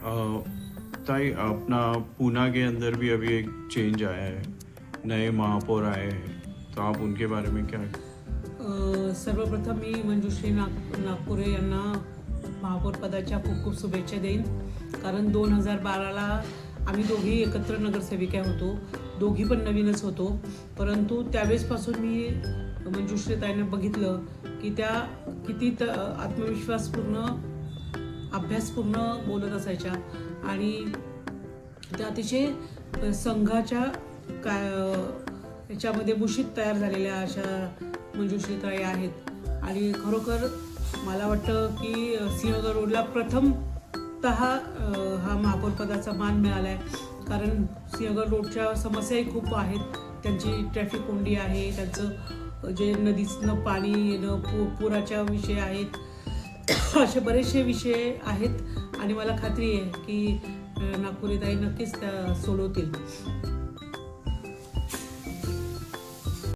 ताई, अपना पूना के अंदर भी अभी एक चेंज आया है, नए महापौर आए हैं, तो आप उनके बारे में क्या? सर्वप्रथम मी मंजुश्री नागपुरे यांना महापौर पदाच्या खूप खूप शुभेच्छा देईन. कारण 2012ला आम्ही दोघी एकत्र नगरसेविका होतो, दोघी पण नवीनच होतो. परंतु त्यावेळेसपासून मी मंजुश्रीताईंना बघितलं की त्या किती आत्मविश्वासपूर्ण, अभ्यासपूर्ण बोलत असायच्या आणि त्या अतिशय संघाच्या याच्यामध्ये मुशीत तयार झालेल्या अशा मंजुश्रीताई आहेत. आणि खरोखर मला वाटतं की सिंहगड रोडला प्रथमतः हा महापौर पदाचा मान मिळाला आहे. कारण सिंहगड रोडच्या समस्याही खूप आहेत. त्यांची ट्रॅफिक कोंडी आहे, त्यांचं जे नदीचं पाणी येणं, पुराच्या विषय आहेत, असे बरेचसे विषय आहेत आणि मला खात्री आहे की नागपुरीताई नक्कीच त्या सोडवतील.